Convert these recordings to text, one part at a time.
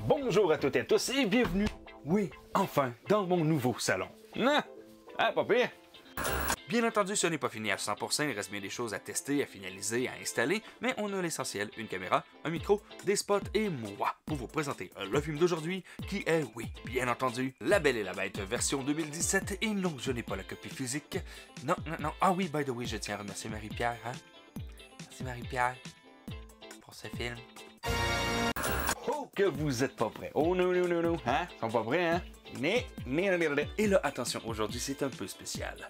Bonjour à toutes et à tous et bienvenue, oui, enfin, dans mon nouveau salon. Ah, pas pire. Bien entendu, ce n'est pas fini à 100%, il reste bien des choses à tester, à finaliser, à installer, mais on a l'essentiel, une caméra, un micro, des spots et moi pour vous présenter le film d'aujourd'hui qui est, oui, bien entendu, La Belle et la Bête version 2017 et non, je n'ai pas la copie physique. Non, ah oui, by the way, je tiens à remercier Marie-Pierre, hein? Merci Marie-Pierre pour ce film. Oh, que vous êtes pas prêts. Oh non, hein? Ils sont pas prêts, hein? Et là, attention, aujourd'hui, c'est un peu spécial.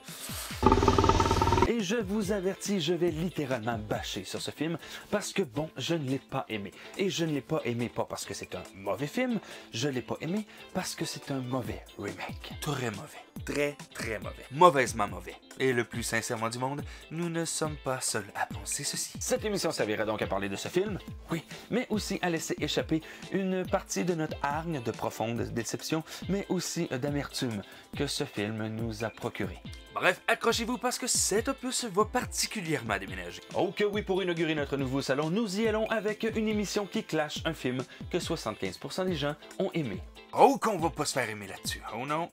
Et je vous avertis, je vais littéralement bâcher sur ce film parce que, bon, je ne l'ai pas aimé. Et je ne l'ai pas aimé pas parce que c'est un mauvais film, je l'ai pas aimé parce que c'est un mauvais remake. Très mauvais. Très mauvais. Mauvaisement mauvais. Et le plus sincèrement du monde, nous ne sommes pas seuls à penser ceci. Cette émission servira donc à parler de ce film, oui, mais aussi à laisser échapper une partie de notre hargne de profonde déception, mais aussi d'amertume que ce film nous a procuré. Bref, accrochez-vous parce que cet opus va particulièrement déménager. Oh que oui, pour inaugurer notre nouveau salon, nous y allons avec une émission qui clash un film que 75% des gens ont aimé. Oh qu'on va pas se faire aimer là-dessus. Oh non.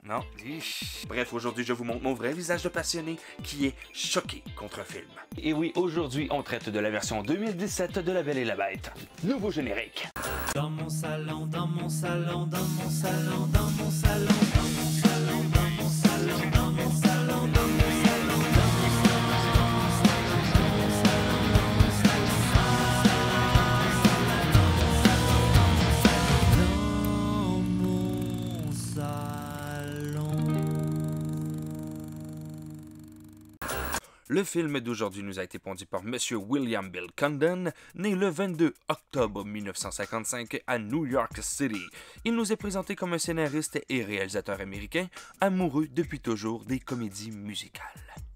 Bref, aujourd'hui je vous montre mon vrai visage de passionné qui est choqué contre un film. Et oui, aujourd'hui on traite de la version 2017 de La Belle et la Bête. Nouveau générique. Dans mon salon, dans mon salon, dans mon salon, dans mon salon, dans mon salon, dans mon salon, dans mon salon, dans mon salon, Le film d'aujourd'hui nous a été pondu par Monsieur William Bill Condon, né le 22 octobre 1955 à New York City. Il nous est présenté comme un scénariste et réalisateur américain, amoureux depuis toujours des comédies musicales.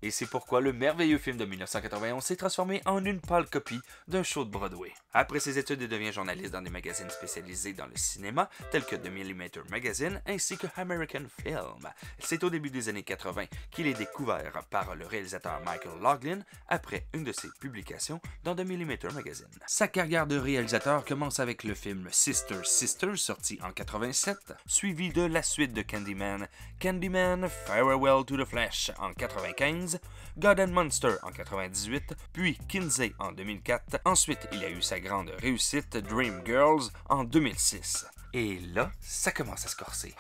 Et c'est pourquoi le merveilleux film de 1991 s'est transformé en une pâle copie d'un show de Broadway. Après ses études, il devient journaliste dans des magazines spécialisés dans le cinéma, tels que The Millimeter Magazine ainsi que American Film. C'est au début des années 80 qu'il est découvert par le réalisateur Michael Loughlin après une de ses publications dans The Millimeter Magazine. Sa carrière de réalisateur commence avec le film Sister Sister, sorti en 87, suivi de la suite de Candyman, Candyman Farewell to the Flesh en 95, God and Monster en 98, puis Kinsey en 2004. Ensuite, il a eu sa grande réussite Dreamgirls en 2006. Et là, ça commence à se corser.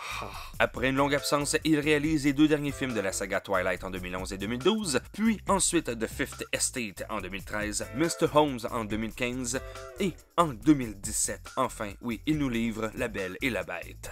Après une longue absence, il réalise les deux derniers films de la saga Twilight en 2011 et 2012, puis ensuite The Fifth Estate en 2013, Mr. Holmes en 2015, et en 2017, enfin, oui, il nous livre La Belle et la Bête.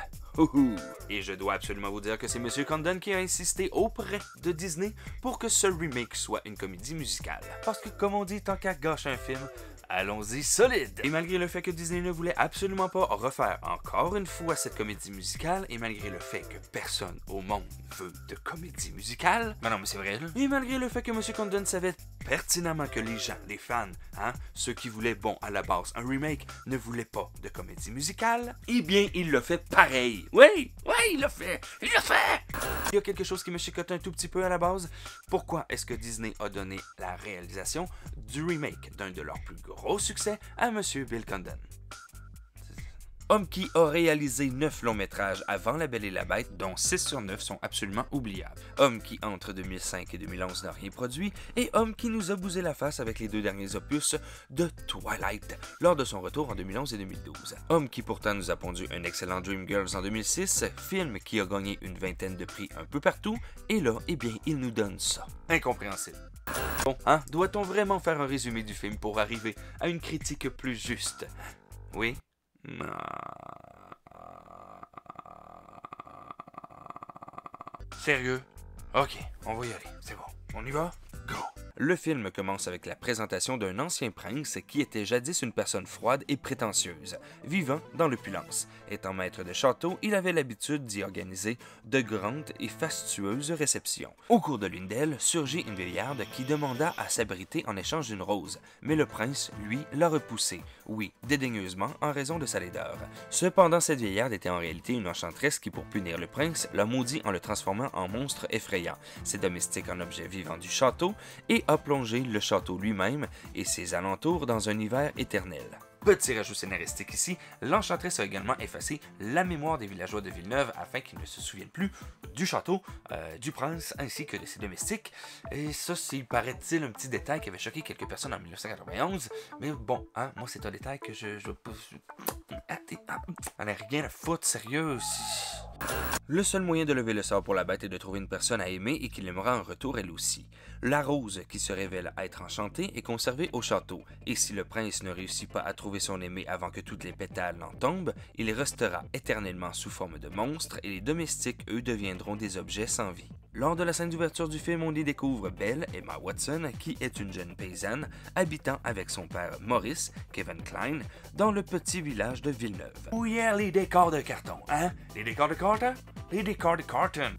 Et je dois absolument vous dire que c'est M. Condon qui a insisté auprès de Disney pour que ce remake soit une comédie musicale. Parce que, comme on dit, tant qu'à gâcher un film, allons-y solide! Et malgré le fait que Disney ne voulait absolument pas refaire encore une fois cette comédie musicale, et malgré le fait que personne au monde veut de comédie musicale, mais c'est vrai là, et malgré le fait que M. Condon savait pertinemment que les gens, les fans, ceux qui voulaient, bon, à la base, un remake, ne voulaient pas de comédie musicale, eh bien, il l'a fait pareil. Oui, il l'a fait! Il y a quelque chose qui me chicote un tout petit peu à la base. Pourquoi est-ce que Disney a donné la réalisation du remake d'un de leurs plus gros succès à M. Bill Condon? Homme qui a réalisé 9 longs métrages avant La Belle et la Bête, dont 6 sur 9 sont absolument oubliables. Homme qui, entre 2005 et 2011, n'a rien produit, et homme qui nous a bousé la face avec les deux derniers opus de Twilight, lors de son retour en 2011 et 2012. Homme qui pourtant nous a pondu un excellent Dreamgirls en 2006, film qui a gagné une vingtaine de prix un peu partout, et là, eh bien, il nous donne ça. Incompréhensible. Bon, doit-on vraiment faire un résumé du film pour arriver à une critique plus juste? Oui? Sérieux? Ok, on va y aller. C'est bon. On y va? Go! Le film commence avec la présentation d'un ancien prince qui était jadis une personne froide et prétentieuse, vivant dans l'opulence. Étant maître de château, il avait l'habitude d'y organiser de grandes et fastueuses réceptions. Au cours de l'une d'elles, surgit une vieillarde qui demanda à s'abriter en échange d'une rose, mais le prince, lui, l'a repoussée, oui, dédaigneusement en raison de sa laideur. Cependant, cette vieillarde était en réalité une enchanteresse qui, pour punir le prince, l'a maudit en le transformant en monstre effrayant, ses domestiques en objets vivants du château, et a plongé le château lui-même et ses alentours dans un hiver éternel. Petit rajout scénaristique ici, l'enchanteresse a également effacé la mémoire des villageois de Villeneuve afin qu'ils ne se souviennent plus du château, du prince ainsi que de ses domestiques. Et ça, c'est, paraît-il, un petit détail qui avait choqué quelques personnes en 1991. Mais bon, hein, moi c'est un détail que je on n'a rien à foutre, sérieux. Le seul moyen de lever le sort pour la bête est de trouver une personne à aimer et qui l'aimera en retour elle aussi. La rose, qui se révèle être enchantée, est conservée au château, et si le prince ne réussit pas à trouver son aimé avant que toutes les pétales en tombent, il restera éternellement sous forme de monstre et les domestiques, eux, deviendront des objets sans vie. Lors de la scène d'ouverture du film, on y découvre Belle, Emma Watson, qui est une jeune paysanne habitant avec son père Maurice, Kevin Kline, dans le petit village de Villeneuve. Oh yeah, les décors de carton, hein? Les décors de carton? Les décors de carton!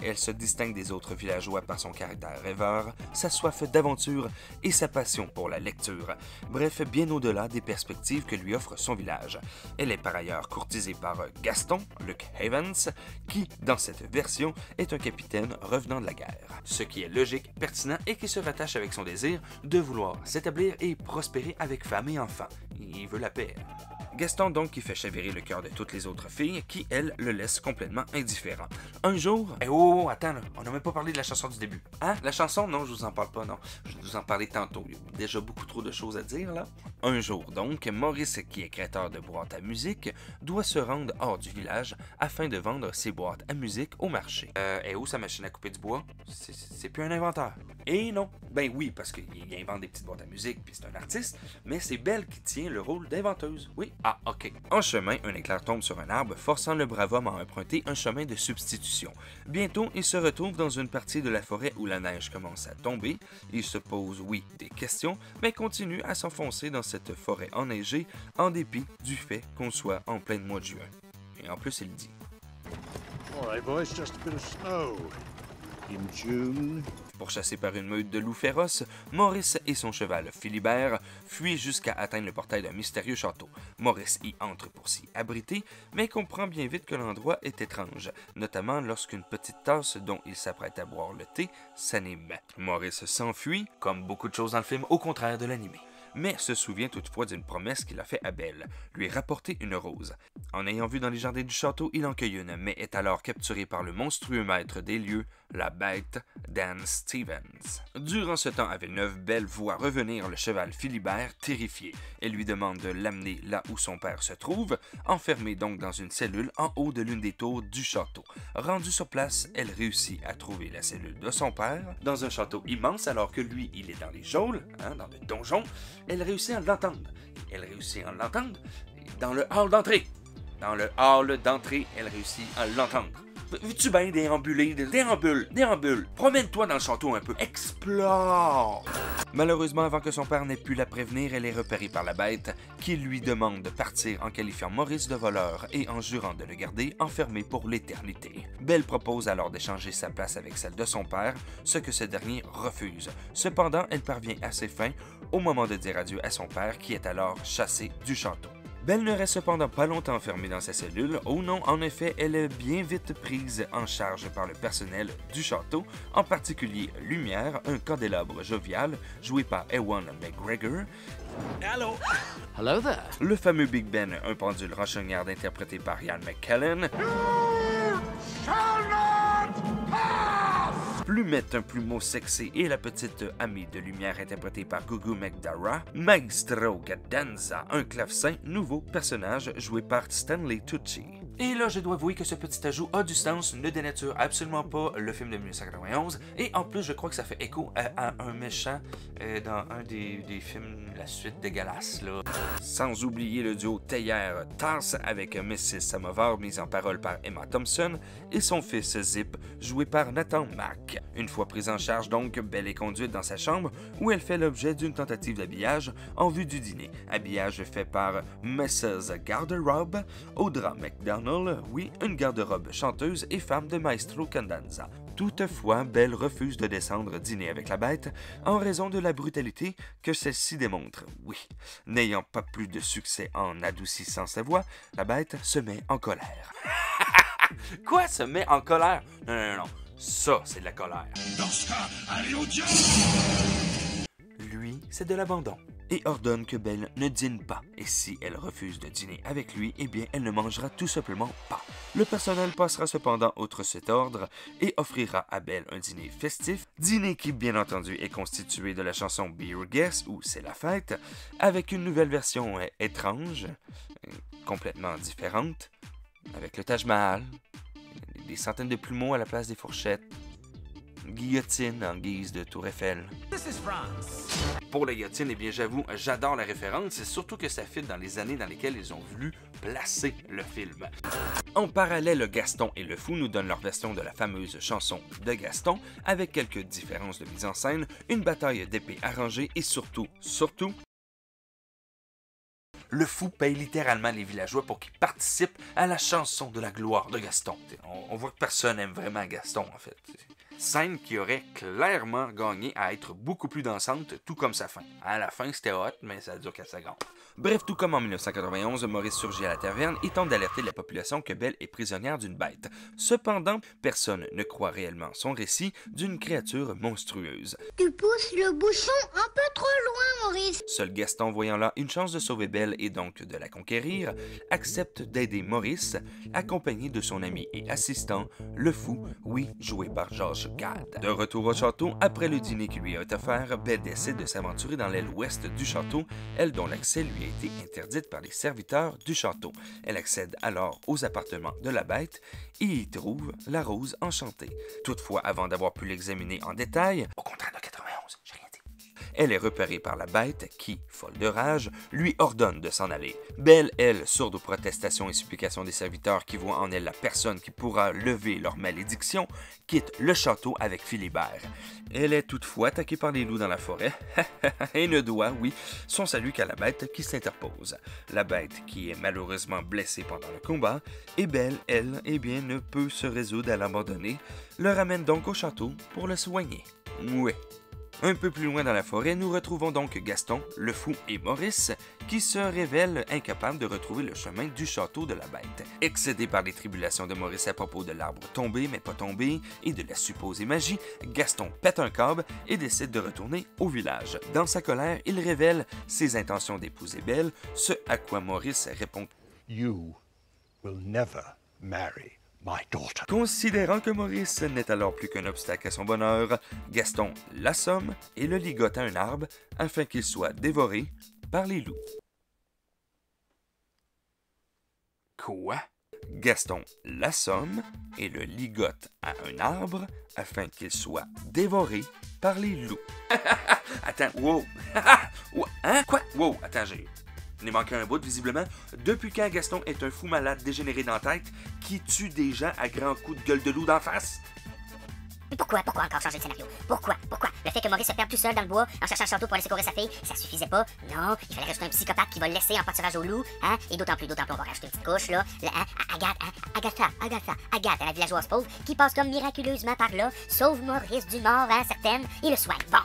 Elle se distingue des autres villageois par son caractère rêveur, sa soif d'aventure et sa passion pour la lecture. Bref, bien au-delà des perspectives que lui offre son village. Elle est par ailleurs courtisée par Gaston, Luke Havens, qui, dans cette version, est un capitaine revenant de la guerre. Ce qui est logique, pertinent et qui se rattache avec son désir de vouloir s'établir et prospérer avec femme et enfants. Il veut la paix. Gaston donc qui fait chavirer le cœur de toutes les autres filles qui, elles, le laissent complètement indifférent. Un jour... attends, là, on n'a même pas parlé de la chanson du début. Hein? La chanson? Non, je vous en parle pas, non. Je vais vous en parler tantôt. Il y a déjà beaucoup trop de choses à dire, là. Un jour donc, Maurice, qui est créateur de boîtes à musique, doit se rendre hors du village afin de vendre ses boîtes à musique au marché. Et où sa machine à couper du bois? C'est plus un inventeur. Et non. Ben oui, parce qu'il invente des petites boîtes à musique puis c'est un artiste, mais c'est Belle qui tient le rôle d'inventeuse. Oui. Ah, ok. En chemin, un éclair tombe sur un arbre, forçant le brave homme à emprunter un chemin de substitution. Bientôt, il se retrouve dans une partie de la forêt où la neige commence à tomber. Il se pose, oui, des questions, mais continue à s'enfoncer dans cette forêt enneigée, en dépit du fait qu'on soit en plein mois de juin. Et en plus, il dit... All right, boys, just a bit of snow. In June. Pourchassé par une meute de loups féroces, Maurice et son cheval Philibert fuient jusqu'à atteindre le portail d'un mystérieux château. Maurice y entre pour s'y abriter, mais comprend bien vite que l'endroit est étrange, notamment lorsqu'une petite tasse dont il s'apprête à boire le thé s'anime. Maurice s'enfuit, comme beaucoup de choses dans le film, au contraire de l'animé. Mais se souvient toutefois d'une promesse qu'il a faite à Belle, lui rapporter une rose. En ayant vu dans les jardins du château, il en cueille une, mais est alors capturé par le monstrueux maître des lieux, la bête Dan Stevens. Durant ce temps à Villeneuve, Belle voit revenir le cheval Philibert terrifié. Elle lui demande de l'amener là où son père se trouve, enfermé donc dans une cellule en haut de l'une des tours du château. Rendue sur place, elle réussit à trouver la cellule de son père, dans un château immense alors que lui, il est dans les geôles, dans le donjon. Elle réussit à l'entendre. Elle réussit à l'entendre dans le hall d'entrée. Dans le hall d'entrée, elle réussit à l'entendre. Veux-tu bien déambuler? Déambule. Promène-toi dans le château un peu. Explore! Malheureusement, avant que son père n'ait pu la prévenir, elle est repérée par la bête, qui lui demande de partir en qualifiant Maurice de voleur et en jurant de le garder enfermé pour l'éternité. Belle propose alors d'échanger sa place avec celle de son père, ce que ce dernier refuse. Cependant, elle parvient à ses fins au moment de dire adieu à son père, qui est alors chassé du château. Belle ne reste cependant pas longtemps enfermée dans sa cellule. Oh non, en effet, elle est bien vite prise en charge par le personnel du château, en particulier Lumière, un candélabre jovial, joué par Ewan McGregor. Hello. Hello there. Le fameux Big Ben, un pendule renchonnière interprété par Ian McKellen. Plumette, un plumeau sexy, et la petite amie de Lumière interprétée par Gugu McDara. Maestro Cadenza, un clavecin, nouveau personnage joué par Stanley Tucci. Et là, je dois avouer que ce petit ajout a du sens, ne dénature absolument pas le film de 1991, et en plus, je crois que ça fait écho à un méchant dans un des films, la suite dégueulasse, là. Sans oublier le duo Teilhard-Tars avec Mrs. Samovar, mise en parole par Emma Thompson, et son fils Zip, joué par Nathan Mack. Une fois prise en charge donc, Belle est conduite dans sa chambre, où elle fait l'objet d'une tentative d'habillage en vue du dîner. Habillage fait par Mrs. Garderobe, Audra McDonald, oui, une garde-robe chanteuse et femme de Maestro Cadenza. Toutefois, Belle refuse de descendre dîner avec la bête en raison de la brutalité que celle-ci démontre. Oui, n'ayant pas plus de succès en adoucissant sa voix, la bête se met en colère. Quoi, se met en colère? Non. Ça, c'est de la colère. Dans ce cas, allez au diable! Lui, c'est de l'abandon. et ordonne que Belle ne dîne pas. Et si elle refuse de dîner avec lui, eh bien elle ne mangera tout simplement pas. Le personnel passera cependant outre cet ordre et offrira à Belle un dîner festif, dîner qui bien entendu est constitué de la chanson Be Your Guest ou C'est la fête, avec une nouvelle version étrange, complètement différente, avec le Taj Mahal, des centaines de plumeaux à la place des fourchettes, guillotine en guise de tour Eiffel. Pour la guillotine, eh bien j'avoue, j'adore la référence, c'est surtout que ça fit dans les années dans lesquelles ils ont voulu placer le film. En parallèle, Gaston et le Fou nous donnent leur version de la fameuse chanson de Gaston, avec quelques différences de mise en scène, une bataille d'épées arrangée et surtout, le Fou paye littéralement les villageois pour qu'ils participent à la chanson de la gloire de Gaston. On voit que personne n'aime vraiment Gaston, en fait. Scène qui aurait clairement gagné à être beaucoup plus dansante, tout comme sa fin. À la fin, c'était hot, mais ça dure 4 secondes. Bref, tout comme en 1991, Maurice surgit à la taverne et tente d'alerter la population que Belle est prisonnière d'une bête. Cependant, personne ne croit réellement son récit d'une créature monstrueuse. Tu pousses le bouchon un peu trop loin, Maurice. Seul Gaston, voyant là une chance de sauver Belle et donc de la conquérir, accepte d'aider Maurice, accompagné de son ami et assistant, le Fou, oui, joué par Georges Gad. De retour au château, après le dîner qui lui est offert, Belle décide de s'aventurer dans l'aile ouest du château, elle dont l'accès lui a été interdite par les serviteurs du château. Elle accède alors aux appartements de la bête et y trouve la rose enchantée. Toutefois, avant d'avoir pu l'examiner en détail, au contraire de 91, j'ai rien dit. Elle est repérée par la bête qui, folle de rage, lui ordonne de s'en aller. Belle, elle, sourde aux protestations et supplications des serviteurs qui voient en elle la personne qui pourra lever leur malédiction, quitte le château avec Philibert. Elle est toutefois attaquée par les loups dans la forêt et ne doit, oui, son salut qu'à la bête qui s'interpose. La bête, qui est malheureusement blessée pendant le combat, et Belle, elle, eh bien, ne peut se résoudre à l'abandonner, le ramène donc au château pour le soigner. Ouais. Un peu plus loin dans la forêt, nous retrouvons donc Gaston, le Fou et Maurice, qui se révèlent incapables de retrouver le chemin du château de la bête. Excédé par les tribulations de Maurice à propos de l'arbre tombé mais pas tombé et de la supposée magie, Gaston pète un câble et décide de retourner au village. Dans sa colère, il révèle ses intentions d'épouser Belle, ce à quoi Maurice répond « You will never marry my daughter. » Considérant que Maurice n'est alors plus qu'un obstacle à son bonheur, Gaston l'assomme et le ligote à un arbre afin qu'il soit dévoré par les loups. Quoi? Gaston l'assomme et le ligote à un arbre afin qu'il soit dévoré par les loups. Attends, wow! Hein? Quoi? Wow, attends, il est manqué un bout, visiblement. Depuis quand Gaston est un fou malade dégénéré dans la tête qui tue des gens à grands coups de gueule de loup d'en face? Pourquoi encore changer de scénario? Pourquoi? Le fait que Maurice se perde tout seul dans le bois en cherchant un château pour aller secourir sa fille, ça suffisait pas? Non, il fallait rajouter un psychopathe qui va le laisser en pâturage au loup, hein? Et d'autant plus, on va rajouter une petite couche, là. Agathe, la villageoise pauvre, qui passe comme miraculeusement par là, sauve Maurice d'une mort certaine et le soigne. Bon.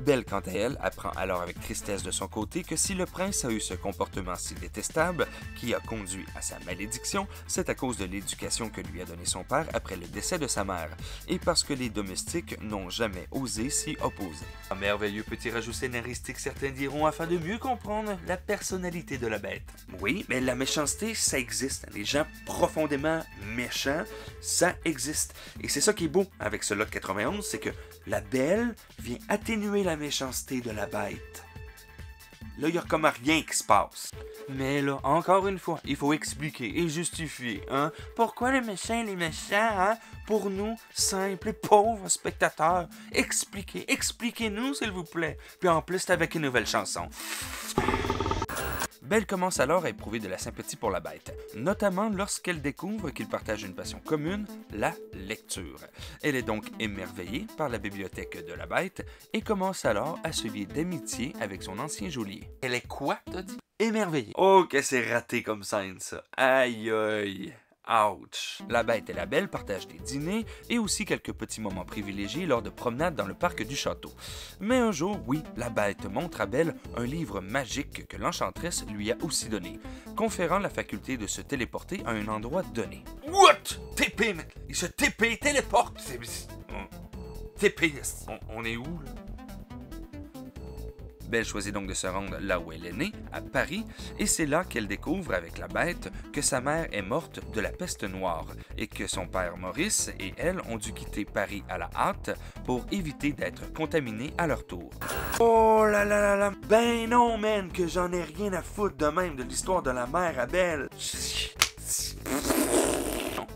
Belle, quant à elle, apprend alors avec tristesse de son côté que si le prince a eu ce comportement si détestable qui a conduit à sa malédiction, c'est à cause de l'éducation que lui a donnée son père après le décès de sa mère, et parce que les domestiques n'ont jamais osé s'y opposer. Un merveilleux petit rajout scénaristique, certains diront, afin de mieux comprendre la personnalité de la bête. Oui, mais la méchanceté, ça existe. Les gens profondément méchants, ça existe. Et c'est ça qui est beau avec ce lot de 91, c'est que la Belle vient atténuer la méchanceté de la bête. Là, il n'y a comme rien qui se passe. Mais là, encore une fois, il faut expliquer et justifier, hein? Pourquoi les méchants, hein? Pour nous, simples et pauvres spectateurs, expliquez-nous, s'il vous plaît. Puis en plus, c'est avec une nouvelle chanson. Belle commence alors à éprouver de la sympathie pour la bête, notamment lorsqu'elle découvre qu'ils partagent une passion commune, la lecture. Elle est donc émerveillée par la bibliothèque de la bête et commence alors à se lier d'amitié avec son ancien geôlier. Elle est quoi, t'as dit? Émerveillée. Oh, que c'est raté comme scène, ça. Aïe aïe. Ouch! La bête et la Belle partagent des dîners et aussi quelques petits moments privilégiés lors de promenades dans le parc du château. Mais un jour, oui, la bête montre à Belle un livre magique que l'enchanteresse lui a aussi donné, conférant la faculté de se téléporter à un endroit donné. What? TP, il se TP, téléporte! TP, on est où, là? Belle choisit donc de se rendre là où elle est née, à Paris, et c'est là qu'elle découvre avec la bête que sa mère est morte de la peste noire et que son père Maurice et elle ont dû quitter Paris à la hâte pour éviter d'être contaminés à leur tour. Oh là là là là, ben non man, que j'en ai rien à foutre de même de l'histoire de la mère à Belle.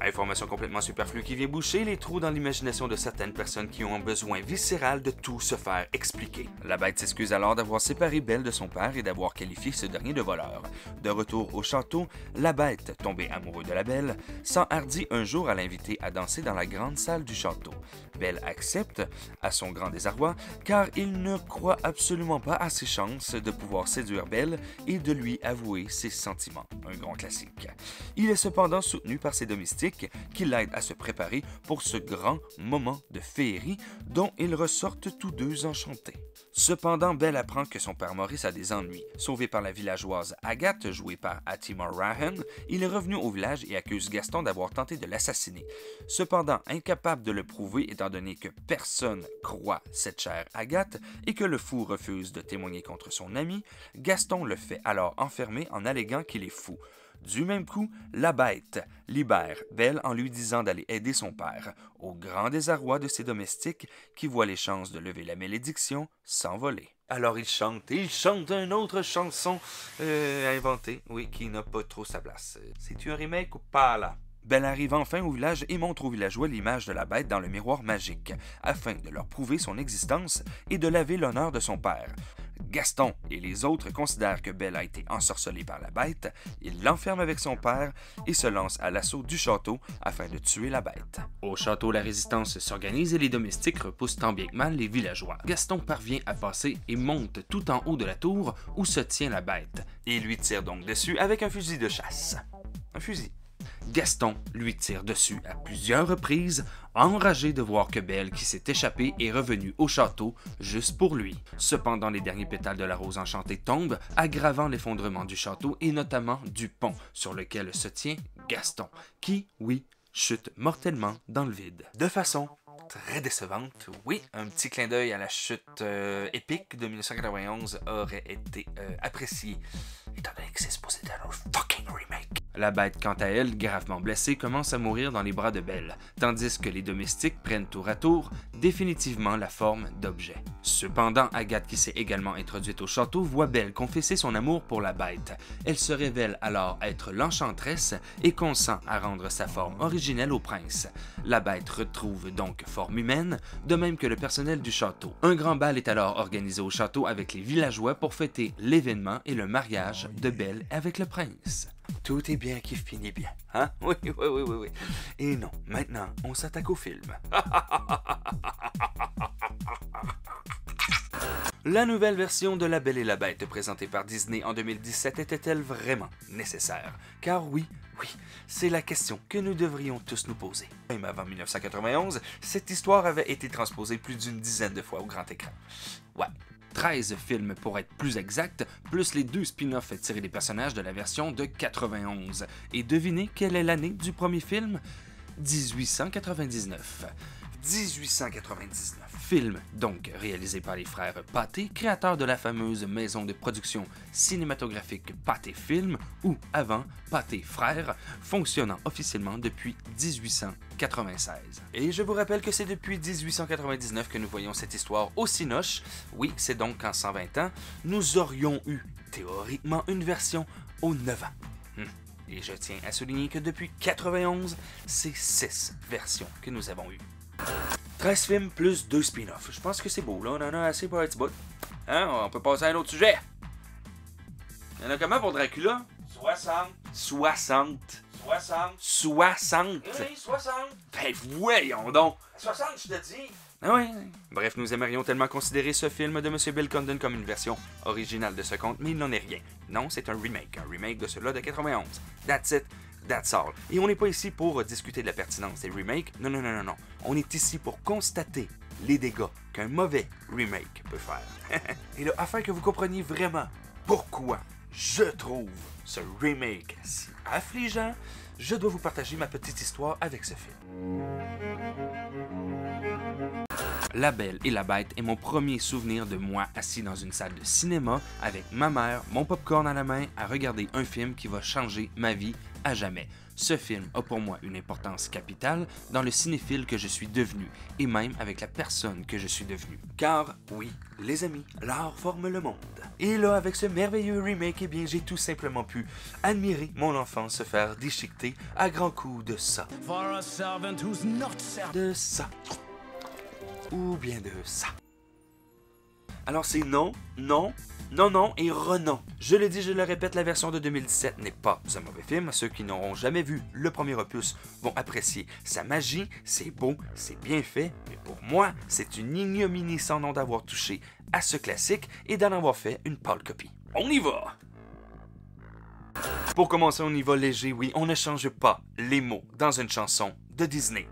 Information complètement superflue qui vient boucher les trous dans l'imagination de certaines personnes qui ont un besoin viscéral de tout se faire expliquer. La bête s'excuse alors d'avoir séparé Belle de son père et d'avoir qualifié ce dernier de voleur. De retour au château, la bête, tombée amoureuse de la Belle, s'enhardit un jour à l'inviter à danser dans la grande salle du château. Belle accepte, à son grand désarroi, car il ne croit absolument pas à ses chances de pouvoir séduire Belle et de lui avouer ses sentiments. Un grand classique. Il est cependant soutenu par ses domestiques qui l'aident à se préparer pour ce grand moment de féerie dont ils ressortent tous deux enchantés. Cependant, Belle apprend que son père Maurice a des ennuis. Sauvé par la villageoise Agathe, jouée par Atimor Rahan, il est revenu au village et accuse Gaston d'avoir tenté de l'assassiner. Cependant, incapable de le prouver étant donné que personne croit cette chère Agathe et que le fou refuse de témoigner contre son ami, Gaston le fait alors enfermer en alléguant qu'il est fou. Du même coup, la bête libère Belle en lui disant d'aller aider son père, au grand désarroi de ses domestiques qui voient les chances de lever la malédiction s'envoler. Alors il chante une autre chanson inventée, oui, qui n'a pas trop sa place. C'est-tu un remake ou pas là? Belle arrive enfin au village et montre aux villageois l'image de la bête dans le miroir magique, afin de leur prouver son existence et de laver l'honneur de son père. Gaston et les autres considèrent que Belle a été ensorcelée par la bête, ils l'enferment avec son père et se lancent à l'assaut du château afin de tuer la bête. Au château, la résistance s'organise et les domestiques repoussent tant bien que mal les villageois. Gaston parvient à passer et monte tout en haut de la tour où se tient la bête, et lui tire donc dessus avec un fusil de chasse. Un fusil. Gaston lui tire dessus à plusieurs reprises, enragé de voir que Belle, qui s'est échappée, est revenue au château juste pour lui. Cependant, les derniers pétales de la rose enchantée tombent, aggravant l'effondrement du château et notamment du pont sur lequel se tient Gaston, qui, oui, chute mortellement dans le vide. De façon très décevante, oui, un petit clin d'œil à la chute épique de 1991 aurait été apprécié, étant donné que c'est supposé être un fucking remake. La bête, quant à elle, gravement blessée, commence à mourir dans les bras de Belle, tandis que les domestiques prennent tour à tour définitivement la forme d'objets. Cependant, Agathe, qui s'est également introduite au château, voit Belle confesser son amour pour la bête. Elle se révèle alors être l'enchanteresse et consent à rendre sa forme originelle au prince. La bête retrouve donc forme humaine, de même que le personnel du château. Un grand bal est alors organisé au château avec les villageois pour fêter l'événement et le mariage de Belle avec le prince. Tout est bien qui finit bien, hein? Oui. Et non, maintenant, on s'attaque au film. La nouvelle version de La Belle et la Bête présentée par Disney en 2017 était-elle vraiment nécessaire? Car oui, c'est la question que nous devrions tous nous poser. Même avant 1991, cette histoire avait été transposée plus d'une dizaine de fois au grand écran. Ouais. 13 films pour être plus exact, plus les 2 spin-offs tirés des personnages de la version de 91. Et devinez quelle est l'année du premier film? 1899. 1899. Film donc réalisé par les frères Pathé, créateurs de la fameuse maison de production cinématographique Pathé Film, ou avant Pathé Frères, fonctionnant officiellement depuis 1896. Et je vous rappelle que c'est depuis 1899 que nous voyons cette histoire au cinoche. Oui, c'est donc qu'en 120 ans, nous aurions eu théoriquement une version aux 9 ans. Et je tiens à souligner que depuis 91, c'est 6 versions que nous avons eues. 13 films plus 2 spin-offs. Je pense que c'est beau, là. On en a assez pour un petit bout. Hein? On peut passer à un autre sujet. Il y en a comment pour Dracula? 60. 60. 60. 60. Oui, 60. Ben voyons donc. 60, je te dis. Ah oui. Bref, nous aimerions tellement considérer ce film de M. Bill Condon comme une version originale de ce conte, mais il n'en est rien. Non, c'est un remake de celui-là de 91. That's it. That's all. Et on n'est pas ici pour discuter de la pertinence des remakes. Non. On est ici pour constater les dégâts qu'un mauvais remake peut faire. Et là, afin que vous compreniez vraiment pourquoi je trouve ce remake si affligeant, je dois vous partager ma petite histoire avec ce film. La Belle et la Bête est mon premier souvenir de moi assis dans une salle de cinéma avec ma mère, mon popcorn à la main, à regarder un film qui va changer ma vie à jamais. Ce film a pour moi une importance capitale dans le cinéphile que je suis devenu et même avec la personne que je suis devenu. Car oui, les amis, l'art forme le monde. Et là, avec ce merveilleux remake, eh bien, j'ai tout simplement pu admirer mon enfant se faire déchiqueter à grands coups de ça. De ça. Ou bien de ça. Alors c'est non, non, non, non et renon. Je le dis, je le répète, la version de 2017 n'est pas un mauvais film. Ceux qui n'auront jamais vu le premier opus vont apprécier sa magie, c'est beau, c'est bien fait, mais pour moi, c'est une ignominie sans nom d'avoir touché à ce classique et d'en avoir fait une pâle copie. On y va! Pour commencer, on y va léger, oui, on ne change pas les mots dans une chanson de Disney.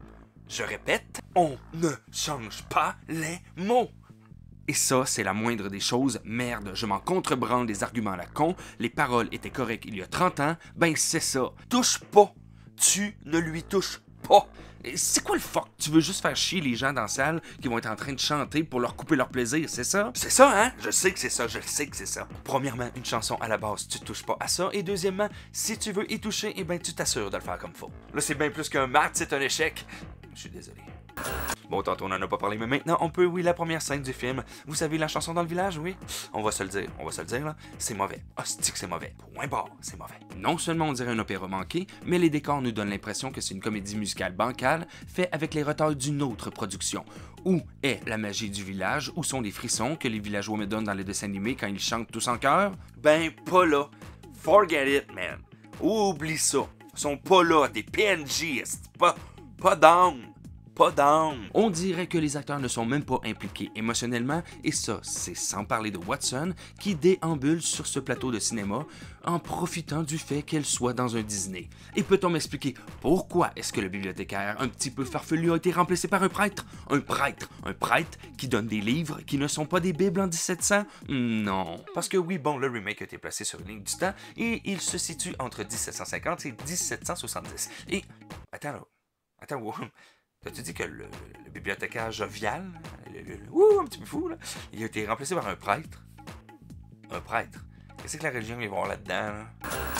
Je répète, on ne change pas les mots. Et ça, c'est la moindre des choses. Merde, je m'en contrebranle des arguments à la con. Les paroles étaient correctes il y a 30 ans. Ben, c'est ça. Touche pas. Tu ne lui touches pas. C'est quoi le fuck? Tu veux juste faire chier les gens dans la salle qui vont être en train de chanter pour leur couper leur plaisir, c'est ça? C'est ça, hein? Je sais que c'est ça, je sais que c'est ça. Premièrement, une chanson à la base, tu touches pas à ça. Et deuxièmement, si tu veux y toucher, eh ben, tu t'assures de le faire comme faut. Là, c'est bien plus qu'un match, c'est un échec. Je suis désolé. Bon, tantôt on en a pas parlé, mais maintenant on peut, oui, la première scène du film. Vous savez la chanson dans le village, oui? On va se le dire, là, c'est mauvais. Hostie que c'est mauvais. Point barre, c'est mauvais. Non seulement on dirait un opéra manqué, mais les décors nous donnent l'impression que c'est une comédie musicale bancale, faite avec les retards d'une autre production. Où est la magie du village? Où sont les frissons que les villageois me donnent dans les dessins animés quand ils chantent tous en chœur? Ben, pas là. Forget it, man. Oublie ça. Ils sont pas là, des PNJ, pas down. Pas down. On dirait que les acteurs ne sont même pas impliqués émotionnellement, et ça, c'est sans parler de Watson, qui déambule sur ce plateau de cinéma en profitant du fait qu'elle soit dans un Disney. Et peut-on m'expliquer pourquoi est-ce que le bibliothécaire un petit peu farfelu a été remplacé par un prêtre? Un prêtre qui donne des livres qui ne sont pas des bibles en 1700? Non. Parce que oui, bon, le remake a été placé sur une ligne du temps, et il se situe entre 1750 et 1770. Et... Attends, wow. Tu dis que le bibliothécaire jovial, un petit peu fou, là, il a été remplacé par un prêtre. Un prêtre. Qu'est-ce que la religion va voir là-dedans? Là?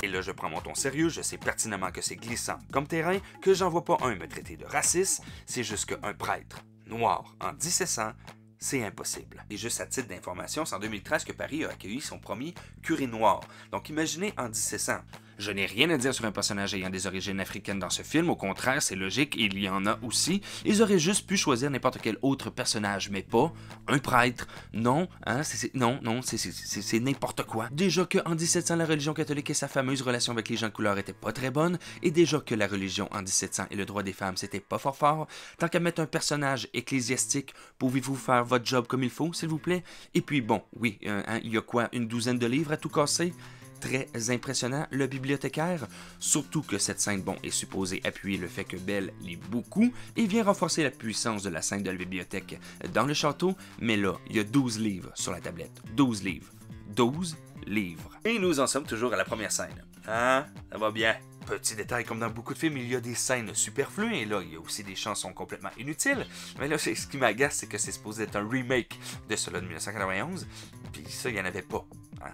Et là, je prends mon ton sérieux, je sais pertinemment que c'est glissant comme terrain, que j'en vois pas un me traiter de raciste, c'est juste qu'un prêtre noir en 1700, c'est impossible. Et juste à titre d'information, c'est en 2013 que Paris a accueilli son premier curé noir. Donc imaginez en 1700. Je n'ai rien à dire sur un personnage ayant des origines africaines dans ce film, au contraire, c'est logique, il y en a aussi. Ils auraient juste pu choisir n'importe quel autre personnage, mais pas un prêtre. Non, hein, c'est n'importe quoi. Déjà qu'en 1700, la religion catholique et sa fameuse relation avec les gens de couleur étaient pas très bonnes, et déjà que la religion en 1700 et le droit des femmes, c'était pas fort. Tant qu'à mettre un personnage ecclésiastique, pouvez-vous faire votre job comme il faut, s'il vous plaît? Et puis bon, oui, il y a quoi, une douzaine de livres à tout casser? Très impressionnant, le bibliothécaire, surtout que cette scène, bon, est supposée appuyer le fait que Belle lit beaucoup et vient renforcer la puissance de la scène de la bibliothèque dans le château, mais là, il y a 12 livres sur la tablette. 12 livres. 12 livres. Et nous en sommes toujours à la première scène. Hein? Ça va bien. Petit détail, comme dans beaucoup de films, il y a des scènes superflues, et là, il y a aussi des chansons complètement inutiles. Mais là, ce qui m'agace, c'est que c'est supposé être un remake de cela de 1991, puis ça, il n'y en avait pas. Hein?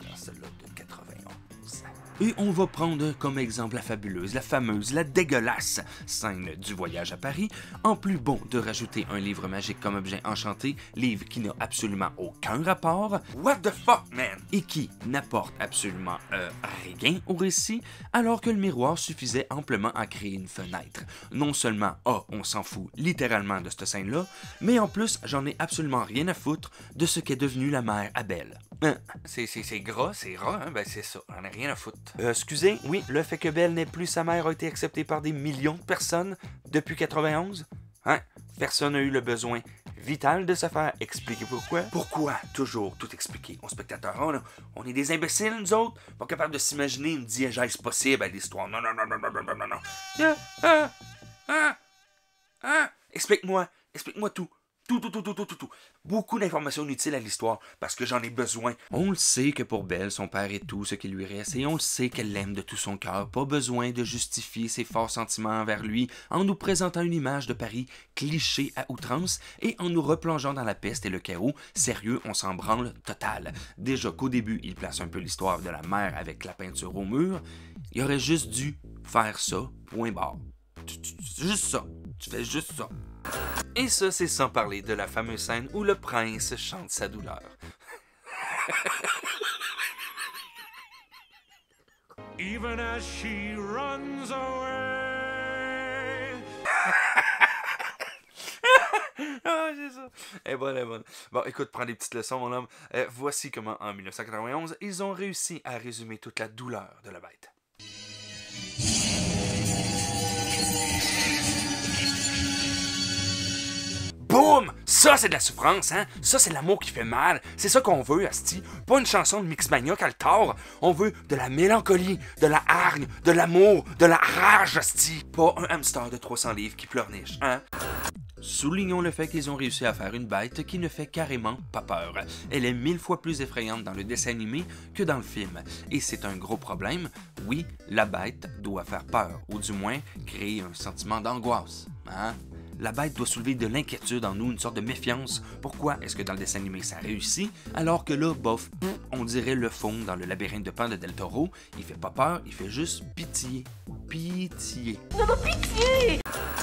Dans celle-là de 91. Et on va prendre comme exemple la fabuleuse, la fameuse, la dégueulasse scène du voyage à Paris, en plus bon de rajouter un livre magique comme objet enchanté, livre qui n'a absolument aucun rapport, what the fuck man, et qui n'apporte absolument rien au récit, alors que le miroir suffisait amplement à créer une fenêtre. Non seulement, on s'en fout littéralement de cette scène-là, mais en plus, j'en ai absolument rien à foutre de ce qu'est devenu la mère à Belle. C'est gras, c'est ras, hein? Ben c'est ça, j'en ai rien à foutre. Excusez, oui, le fait que Belle n'ait plus sa mère a été accepté par des millions de personnes depuis 91. Hein? Personne n'a eu le besoin vital de se faire expliquer pourquoi. Pourquoi toujours tout expliquer aux spectateurs? On est des imbéciles, nous autres, pas capables de s'imaginer une diégèse possible à l'histoire. Non. Explique-moi tout. tout. Beaucoup d'informations inutiles à l'histoire, parce que j'en ai besoin. On le sait que pour Belle, son père est tout ce qui lui reste, et on le sait qu'elle l'aime de tout son cœur. Pas besoin de justifier ses forts sentiments envers lui en nous présentant une image de Paris cliché à outrance et en nous replongeant dans la peste et le chaos. Sérieux, on s'en branle total. Déjà qu'au début, il place un peu l'histoire de la mer avec la peinture au mur, il aurait juste dû faire ça, point barre. Juste ça. Tu fais juste ça. Et ça, c'est sans parler de la fameuse scène où le prince chante sa douleur. Even as she runs away. Ah, c'est ça. Elle est bonne. Bon, écoute, prends des petites leçons, mon homme. Voici comment, en 1991, ils ont réussi à résumer toute la douleur de la bête. Boum! Ça, c'est de la souffrance, hein? Ça, c'est l'amour qui fait mal. C'est ça qu'on veut, asti. Pas une chanson de Mixmania qui a le tort. On veut de la mélancolie, de la hargne, de l'amour, de la rage, asti. Pas un hamster de 300 livres qui pleurniche, hein? Soulignons le fait qu'ils ont réussi à faire une bête qui ne fait carrément pas peur. Elle est 1000 fois plus effrayante dans le dessin animé que dans le film. Et c'est un gros problème. Oui, la bête doit faire peur, ou du moins créer un sentiment d'angoisse, hein? La bête doit soulever de l'inquiétude en nous, une sorte de méfiance. Pourquoi est-ce que dans le dessin animé ça réussit, alors que là, bof, on dirait le fond dans le labyrinthe de Pan de Del Toro. Il fait pas peur, il fait juste pitié. Pitié. Pitié!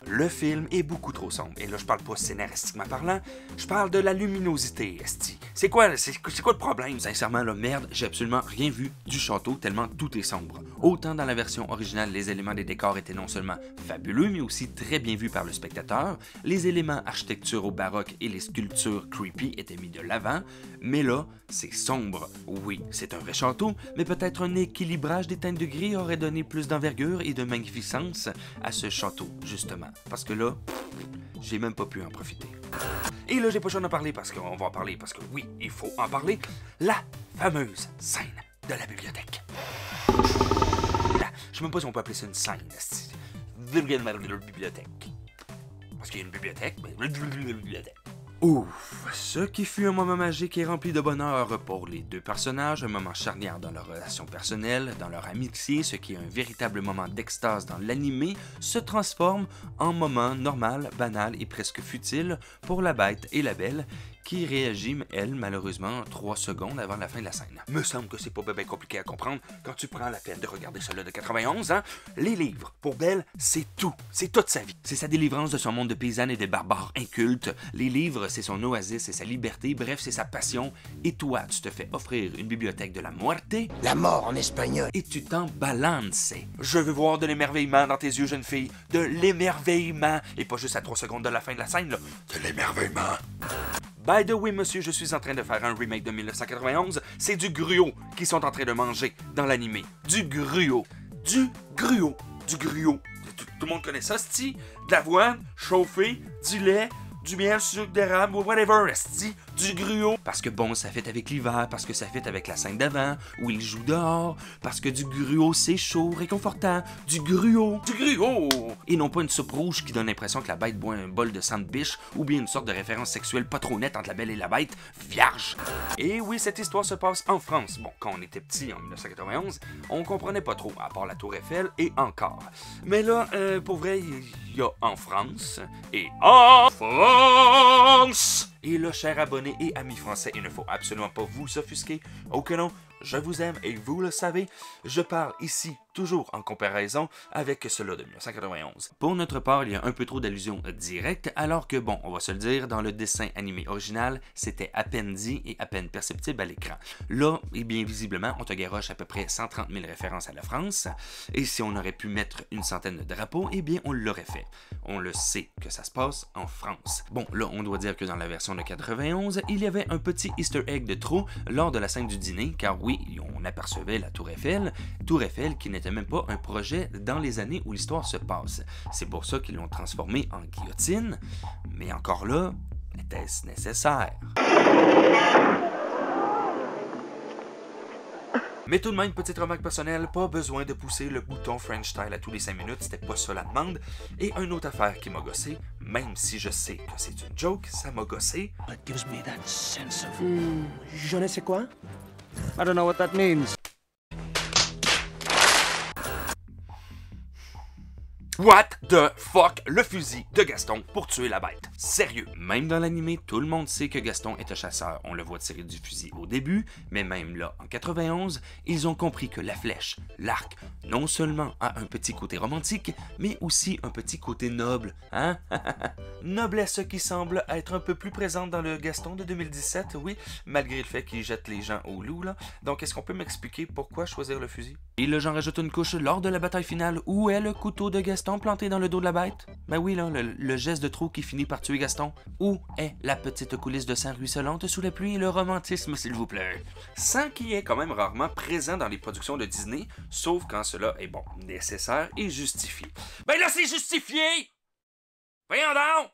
Le film est beaucoup trop sombre. Et là, je parle pas scénaristiquement parlant, je parle de la luminosité, esti. C'est quoi le problème? Sincèrement, là, merde, j'ai absolument rien vu du château tellement tout est sombre. Autant dans la version originale, les éléments des décors étaient non seulement fabuleux, mais aussi très bien vus par le spectateur. Les éléments architecturaux baroques et les sculptures creepy étaient mis de l'avant. Mais là, c'est sombre. Oui, c'est un vrai château, mais peut-être un équilibrage des teintes de gris aurait donné plus d'envergure et de magnificence à ce château, justement. Parce que là, j'ai même pas pu en profiter. Et là, j'ai pas le choix d'en parler parce qu'on va en parler, parce que oui, il faut en parler. La fameuse scène de la bibliothèque. Je sais même pas si on peut appeler ça une scène. De la bibliothèque. Parce qu'il y a une bibliothèque, mais bibliothèque. Ouf! Ce qui fut un moment magique et rempli de bonheur pour les deux personnages, un moment charnière dans leur relation personnelle, dans leur amitié, ce qui est un véritable moment d'extase dans l'animé, se transforme en moment normal, banal et presque futile pour la bête et la belle, qui réagit, elle, malheureusement, 3 secondes avant la fin de la scène. Me semble que c'est pas bien compliqué à comprendre quand tu prends la peine de regarder cela de 91, hein? Les livres, pour Belle, c'est tout. C'est toute sa vie. C'est sa délivrance de son monde de paysannes et de barbares incultes. Les livres, c'est son oasis, c'est sa liberté, bref, c'est sa passion. Et toi, tu te fais offrir une bibliothèque de la muerte. La mort en espagnol. Et tu t'en balances. Je veux voir de l'émerveillement dans tes yeux, jeune fille. De l'émerveillement. Et pas juste à 3 secondes de la fin de la scène, là. De l'émerveillement. By the way, monsieur, je suis en train de faire un remake de 1991. C'est du gruau qu'ils sont en train de manger dans l'animé. Du gruau. Du gruau. Du gruau. Tout le monde connaît ça, c'ti? De l'avoine, chauffée, du lait, du miel, sucre d'érable, whatever, c'ti? Du gruau. Parce que bon, ça fait avec l'hiver, parce que ça fait avec la scène d'avant, où il joue dehors, parce que du gruau, c'est chaud, réconfortant. Du gruau. Du gruau. Et non pas une soupe rouge qui donne l'impression que la bête boit un bol de sang de biche, ou bien une sorte de référence sexuelle pas trop nette entre la belle et la bête, vierge. Et oui, cette histoire se passe en France. Bon, quand on était petit en 1991, on comprenait pas trop, à part la Tour Eiffel et encore. Mais là, pour vrai, il y a en France et en France. Et là, chers abonnés et amis français, il ne faut absolument pas vous offusquer. Oh que non, je vous aime et vous le savez. Je parle ici toujours en comparaison avec cela de 1991. Pour notre part, il y a un peu trop d'allusions directes, alors que bon, on va se le dire, dans le dessin animé original, c'était à peine dit et à peine perceptible à l'écran. Là, eh bien visiblement, on te garoche à peu près 130 000 références à la France, et si on aurait pu mettre une centaine de drapeaux, eh bien on l'aurait fait. On le sait que ça se passe en France. Bon, là, on doit dire que dans la version de 91, il y avait un petit easter egg de trop lors de la scène du dîner, car oui, on apercevait la Tour Eiffel qui n'était même pas un projet dans les années où l'histoire se passe. C'est pour ça qu'ils l'ont transformé en guillotine, mais encore là, était-ce nécessaire? Mais tout de même, petite remarque personnelle, pas besoin de pousser le bouton French style à tous les 5 minutes, c'était pas ça la demande. Et une autre affaire qui m'a gossé, même si je sais que c'est une joke, ça m'a gossé. It gives me that sense of... Je ne sais quoi? I don't know what that means. What the fuck, le fusil de Gaston pour tuer la bête. Sérieux, même dans l'animé, tout le monde sait que Gaston est un chasseur. On le voit tirer du fusil au début, mais même là, en 91, ils ont compris que la flèche, l'arc, non seulement a un petit côté romantique, mais aussi un petit côté noble. Hein? Noblesse qui semble être un peu plus présente dans le Gaston de 2017, oui, malgré le fait qu'il jette les gens au loup, là. Donc, est-ce qu'on peut m'expliquer pourquoi choisir le fusil? Et là, j'en rajoute une couche lors de la bataille finale. Où est le couteau de Gaston planté dans le dos de la bête? Ben oui, là, le geste de trop qui finit par tuer Gaston. Où est la petite coulisse de sang ruisselante sous la pluie et le romantisme, s'il vous plaît? Sang qui est quand même rarement présent dans les productions de Disney, sauf quand cela est, bon, nécessaire et justifié. Ben là, c'est justifié! Voyons donc!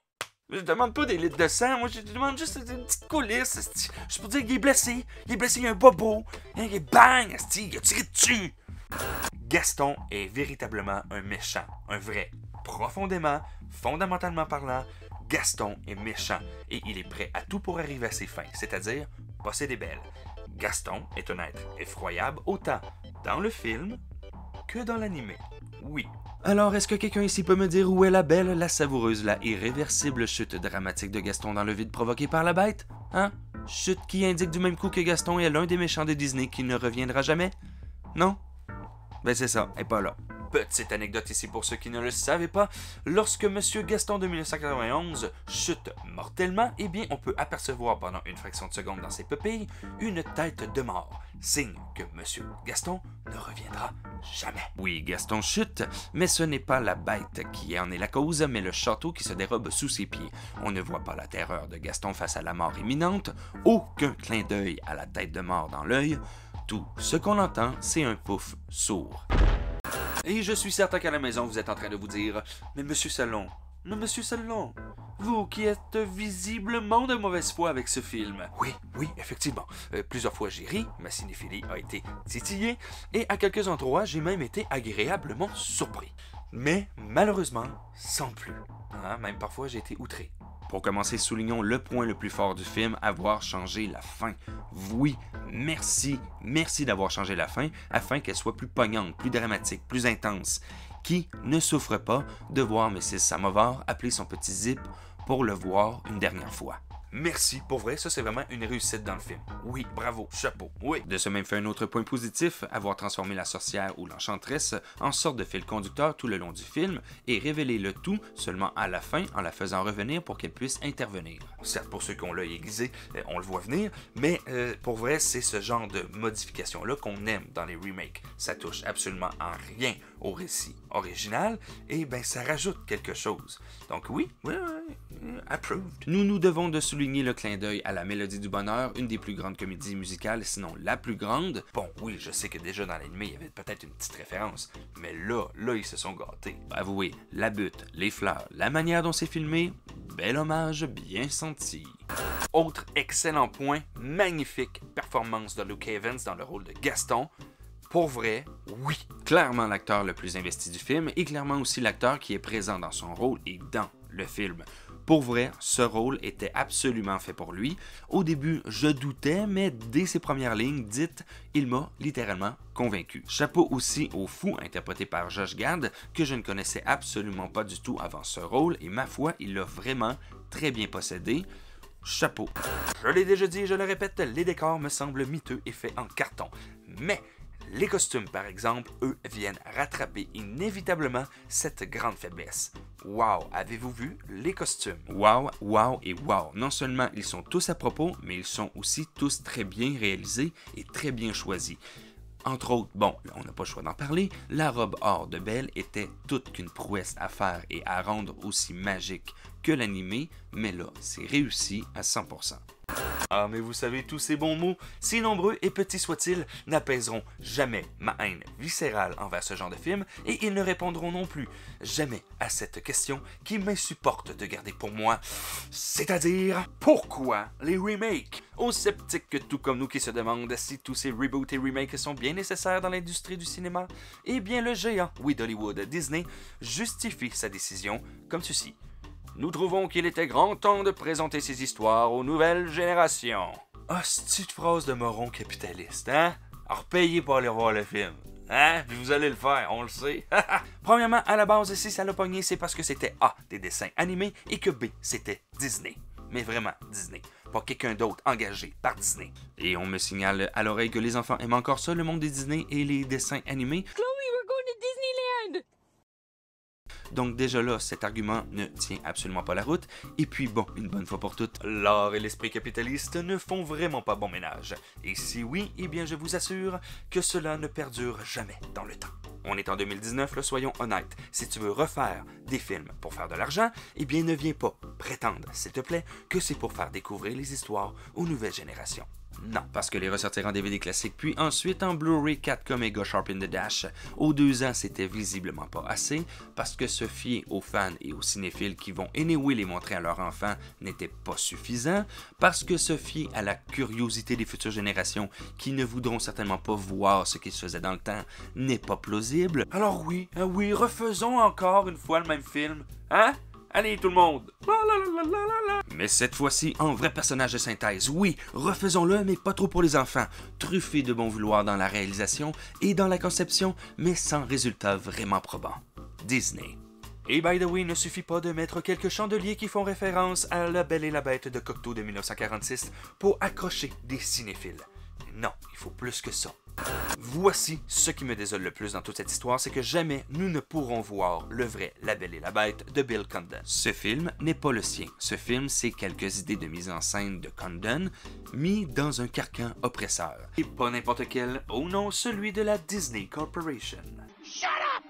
Je demande pas des litres de sang, moi je demande juste une petite coulisse. Je peux dire qu'il est blessé. Il est blessé, il y a un bobo. Il est bang, il a tiré dessus. Gaston est véritablement un méchant, un vrai. Profondément, fondamentalement parlant, Gaston est méchant et il est prêt à tout pour arriver à ses fins, c'est-à-dire posséder Belle. Gaston est un être effroyable autant dans le film que dans l'animé. Oui. Alors, est-ce que quelqu'un ici peut me dire où est la belle, la savoureuse, la irréversible chute dramatique de Gaston dans le vide provoquée par la bête? Hein? Chute qui indique du même coup que Gaston est l'un des méchants de Disney qui ne reviendra jamais? Non? Ben c'est ça, elle est pas là. Petite anecdote ici pour ceux qui ne le savaient pas, lorsque Monsieur Gaston de 1991 chute mortellement, eh bien on peut apercevoir pendant une fraction de seconde dans ses pupilles une tête de mort, signe que Monsieur Gaston ne reviendra jamais. Oui, Gaston chute, mais ce n'est pas la bête qui en est la cause, mais le château qui se dérobe sous ses pieds. On ne voit pas la terreur de Gaston face à la mort imminente, aucun clin d'œil à la tête de mort dans l'œil. Tout ce qu'on entend, c'est un pouf sourd. Et je suis certain qu'à la maison, vous êtes en train de vous dire « Mais Monsieur Salon, vous qui êtes visiblement de mauvaise foi avec ce film. » Oui, effectivement. Plusieurs fois j'ai ri, ma cinéphilie a été titillée, et à quelques endroits, j'ai même été agréablement surpris. Mais malheureusement, sans plus. Hein, même parfois, j'ai été outré. Pour commencer, soulignons le point le plus fort du film, avoir changé la fin. Oui, merci d'avoir changé la fin, afin qu'elle soit plus poignante, plus dramatique, plus intense. Qui ne souffre pas de voir Mrs. Samovar appeler son petit Zip pour le voir une dernière fois? Merci, pour vrai, ça c'est vraiment une réussite dans le film. Oui, bravo, chapeau, oui. De ce même fait un autre point positif, avoir transformé la sorcière ou l'enchanteresse en sorte de fil conducteur tout le long du film et révéler le tout seulement à la fin en la faisant revenir pour qu'elle puisse intervenir. Certes, pour ceux qui ont l'œil aiguisé, on le voit venir, mais pour vrai, c'est ce genre de modification-là qu'on aime dans les remakes. Ça touche absolument en rien au récit original et ben ça rajoute quelque chose. Donc oui, approved. Nous devons de souligner le clin d'œil à La Mélodie du Bonheur, une des plus grandes comédies musicales, sinon la plus grande. Bon, oui, je sais que déjà dans l'anime, il y avait peut-être une petite référence, mais là, ils se sont gâtés. Avouez, la butte, les fleurs, la manière dont c'est filmé, bel hommage bien senti. Autre excellent point, magnifique performance de Luke Evans dans le rôle de Gaston. Pour vrai, oui. Clairement l'acteur le plus investi du film et clairement aussi l'acteur qui est présent dans son rôle et dans le film. Pour vrai, ce rôle était absolument fait pour lui. Au début, je doutais, mais dès ses premières lignes dites, il m'a littéralement convaincu. Chapeau aussi au fou interprété par Josh Gad, que je ne connaissais absolument pas du tout avant ce rôle, et ma foi, il l'a vraiment très bien possédé. Chapeau. Je l'ai déjà dit et je le répète, les décors me semblent miteux et faits en carton. Mais les costumes, par exemple, eux, viennent rattraper inévitablement cette grande faiblesse. Wow, avez-vous vu les costumes? Wow et wow. Non seulement ils sont tous à propos, mais ils sont aussi tous très bien réalisés et très bien choisis. Entre autres, bon, on n'a pas le choix d'en parler, la robe or de Belle était toute qu'une prouesse à faire et à rendre aussi magique que l'animé, mais là, c'est réussi à 100%. Ah, mais vous savez, tous ces bons mots, si nombreux et petits soient-ils, n'apaiseront jamais ma haine viscérale envers ce genre de film, et ils ne répondront non plus jamais à cette question qui m'insupporte de garder pour moi, c'est-à-dire, pourquoi les remakes? Aux sceptiques que tout comme nous qui se demandent si tous ces reboots et remakes sont bien nécessaires dans l'industrie du cinéma, eh bien le géant, oui d'Hollywood, Disney, justifie sa décision comme ceci. nous trouvons qu'il était grand temps de présenter ces histoires aux nouvelles générations. Hostie de phrase de moron capitaliste, hein? Alors payez pour aller voir le film. Hein? Puis vous allez le faire, on le sait. Premièrement, à la base, si ça l'a pogné, c'est parce que c'était A, des dessins animés, et que B, c'était Disney. Mais vraiment Disney, pas quelqu'un d'autre engagé par Disney. Et on me signale à l'oreille que les enfants aiment encore ça, le monde des Disney et les dessins animés. Chloe, we're going to Disneyland! Donc déjà là, cet argument ne tient absolument pas la route. Et puis bon, une bonne fois pour toutes, l'art et l'esprit capitaliste ne font vraiment pas bon ménage. Et si oui, eh bien je vous assure que cela ne perdure jamais dans le temps. On est en 2019, là, soyons honnêtes. Si tu veux refaire des films pour faire de l'argent, eh bien ne viens pas prétendre, s'il te plaît, que c'est pour faire découvrir les histoires aux nouvelles générations. Non, parce que les ressortir en DVD classique, puis ensuite en Blu-ray 4K Mega Sharp in the Dash, aux 2 ans, c'était visiblement pas assez, parce que se fier aux fans et aux cinéphiles qui vont anyway les montrer à leurs enfants n'était pas suffisant, parce que se fier à la curiosité des futures générations qui ne voudront certainement pas voir ce qui se faisait dans le temps n'est pas plausible. Alors oui, refaisons encore une fois le même film, hein? Allez tout le monde! Mais cette fois-ci, en vrai personnage de synthèse, oui, refaisons-le, mais pas trop pour les enfants, truffé de bon vouloir dans la réalisation et dans la conception, mais sans résultat vraiment probant. Disney. Et by the way, il ne suffit pas de mettre quelques chandeliers qui font référence à La Belle et la Bête de Cocteau de 1946 pour accrocher des cinéphiles. Non, il faut plus que ça. Voici ce qui me désole le plus dans toute cette histoire, c'est que jamais nous ne pourrons voir le vrai La Belle et la Bête de Bill Condon. Ce film n'est pas le sien. Ce film, c'est quelques idées de mise en scène de Condon, mis dans un carcan oppresseur. Et pas n'importe quel, oh non, celui de la Disney Corporation. Shut up!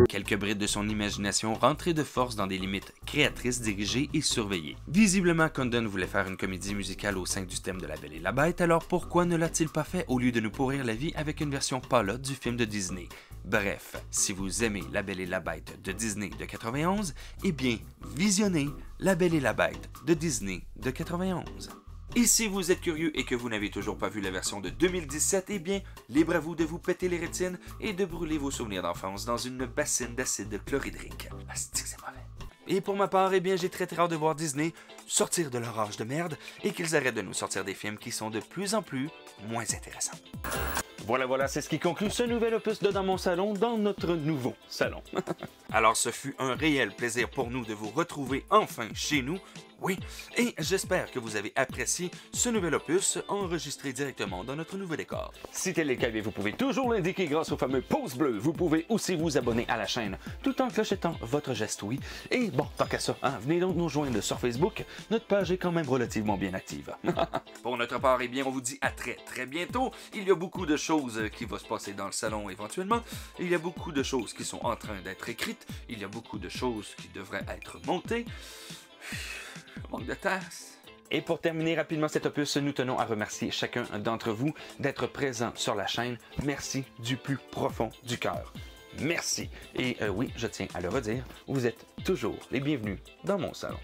Quelques brides de son imagination rentrées de force dans des limites créatrices dirigées et surveillées. Visiblement, Condon voulait faire une comédie musicale au sein du thème de La Belle et la Bête, alors pourquoi ne l'a-t-il pas fait au lieu de nous pourrir la vie avec une version palotte du film de Disney? Bref, si vous aimez La Belle et la Bête de Disney de 91, eh bien, visionnez La Belle et la Bête de Disney de 91. Et si vous êtes curieux et que vous n'avez toujours pas vu la version de 2017, eh bien, libre à vous de vous péter les rétines et de brûler vos souvenirs d'enfance dans une bassine d'acide chlorhydrique. Asti que c'est mauvais. Et pour ma part, eh bien, j'ai très hâte de voir Disney sortir de leur âge de merde et qu'ils arrêtent de nous sortir des films qui sont de plus en plus moins intéressants. Voilà, c'est ce qui conclut ce nouvel opus de Dans mon salon, dans notre nouveau salon. Alors, ce fut un réel plaisir pour nous de vous retrouver enfin chez nous. Oui, et j'espère que vous avez apprécié ce nouvel opus enregistré directement dans notre nouveau décor. Si tel est le cas, vous pouvez toujours l'indiquer grâce au fameux pouce bleu. Vous pouvez aussi vous abonner à la chaîne tout en clochetant votre geste oui. Et bon, tant qu'à ça, venez donc nous rejoindre sur Facebook. Notre page est quand même relativement bien active. Pour notre part, eh bien, on vous dit à très bientôt. Il y a beaucoup de choses qui vont se passer dans le salon éventuellement. Il y a beaucoup de choses qui sont en train d'être écrites. Il y a beaucoup de choses qui devraient être montées. Manque de tasse. Et pour terminer rapidement cet opus, nous tenons à remercier chacun d'entre vous d'être présent sur la chaîne. Merci du plus profond du cœur. Merci. Et oui, je tiens à le redire, vous êtes toujours les bienvenus dans mon salon.